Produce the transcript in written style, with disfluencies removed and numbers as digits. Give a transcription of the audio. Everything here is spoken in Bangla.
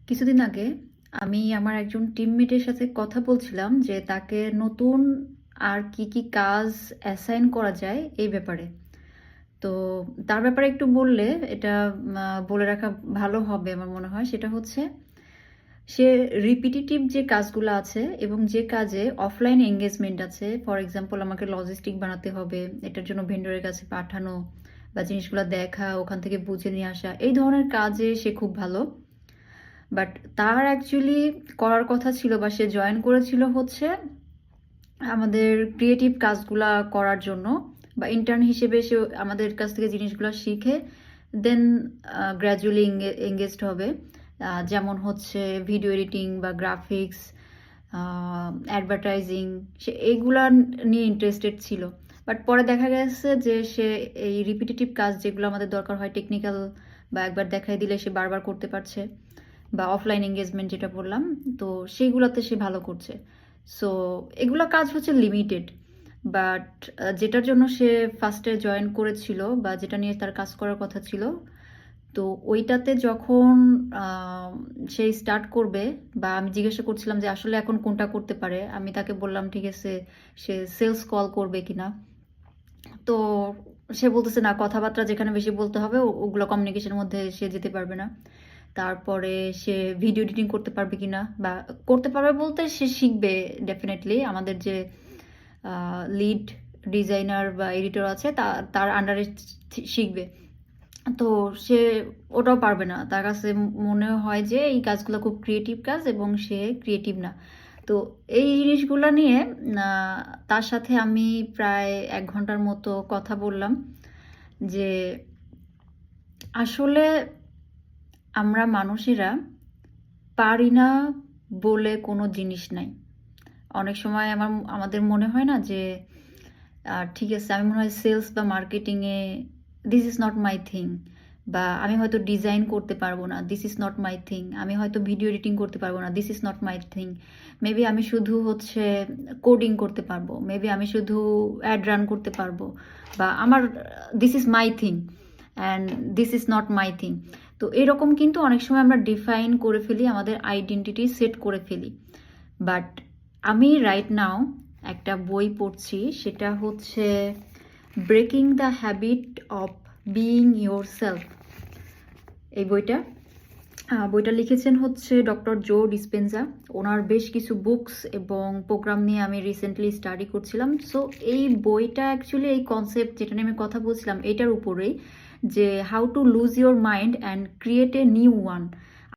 কিছুদিন আগে আমি আমার একজন টিমমেটের সাথে কথা বলছিলাম যে তাকে নতুন আর কি কি কাজ অ্যাসাইন করা যায় এই ব্যাপারে। তো তার ব্যাপারে একটু বললে এটা বলে রাখা ভালো হবে আমার মনে হয়। সেটা হচ্ছে সে রিপিটিটিভ যে কাজগুলো আছে এবং যে কাজে অফলাইন এঙ্গেজমেন্ট আছে, ফর এক্সাম্পল আমাকে লজিস্টিক বানাতে হবে, এটার জন্য ভেন্ডরের কাছে পাঠানো বা জিনিসগুলো দেখা, ওখান থেকে বুঝে নিয়ে আসা, এই ধরনের কাজে সে খুব ভালো। বাট তার অ্যাকচুয়ালি করার কথা ছিল বা সে জয়েন করেছিল হচ্ছে আমাদের ক্রিয়েটিভ কাজগুলা করার জন্য, বা ইন্টার্ন হিসেবে সে আমাদের কাছ থেকে জিনিসগুলো শিখে দেন গ্র্যাজুয়ালি এঙ্গেজড হবে। যেমন হচ্ছে ভিডিও এডিটিং বা গ্রাফিক্স, অ্যাডভার্টাইজিং, সে এইগুলা নিয়ে ইন্টারেস্টেড ছিল। বাট পরে দেখা গেছে যে সে এই রিপিটেটিভ কাজ যেগুলো আমাদের দরকার হয় টেকনিক্যাল, বা একবার দেখাই দিলে সে বারবার করতে পারছে, বা অফলাইন এঙ্গেজমেন্ট যেটা বললাম, তো সেইগুলোতে সে ভালো করছে। সো এগুলা কাজ হচ্ছে লিমিটেড। বাট যেটার জন্য সে ফার্স্টে জয়েন করেছিল বা যেটা নিয়ে তার কাজ করার কথা ছিল, তো ওইটাতে যখন সে স্টার্ট করবে, বা আমি জিজ্ঞাসা করছিলাম যে আসলে এখন কোনটা করতে পারে, আমি তাকে বললাম ঠিক আছে সে সেলস কল করবে কিনা। তো সে বলতেছে না, কথাবার্তা যেখানে বেশি বলতে হবে ওগুলো কমিউনিকেশনের মধ্যে সে যেতে পারবে না। তারপরে সে ভিডিও এডিটিং করতে পারবে কিনা, বা করতে পারবে বলতে সে শিখবে ডেফিনেটলি। আমাদের যে লিড ডিজাইনার বা এডিটর আছে তার আন্ডারে শিখবে। তো সে ওটাও পারবে না, তার কাছে মনে হয় যে এই কাজগুলো খুব ক্রিয়েটিভ কাজ এবং সে ক্রিয়েটিভ না। তো এই জিনিসগুলো নিয়ে তার সাথে আমি প্রায় 1 ঘন্টার মতো কথা বললাম যে আসলে আমরা মানুষেরা পারি না বলে কোনো জিনিস নাই। অনেক সময় আমাদের মনে হয় না যে ঠিক আছে, আমি মনে হয় সেলস বা মার্কেটিংয়ে this is not my thing, বা আমি হয়তো ডিজাইন করতে পারবো না, this is not my thing, আমি হয়তো ভিডিও এডিটিং করতে পারবো না, this is not my thing, maybe আমি শুধু হচ্ছে কোডিং করতে পারবো, মেবি আমি শুধু অ্যাড রান করতে পারবো, বা আমার this is my thing and this is not my thing. তো এরকম কিন্তু অনেক সময় আমরা ডিফাইন করে ফেলি, আমাদের আইডেন্টিটি সেট করে ফেলি। বাট আমি রাইট নাও একটা বই পড়ছি, সেটা হচ্ছে breaking the habit of being your self. এই বইটা লিখেছেন হচ্ছে ডক্টর জো ডিসপেনজা। ওনার বেশ কিছু বুকস এবং প্রোগ্রাম নিয়ে আমি রিসেন্টলি স্টাডি করছিলাম। সো এই বইটা অ্যাকচুয়ালি এই কনসেপ্ট যেটা নিয়ে আমি কথা বলছিলাম এটার উপরেই, যে how to lose your mind and create a new one.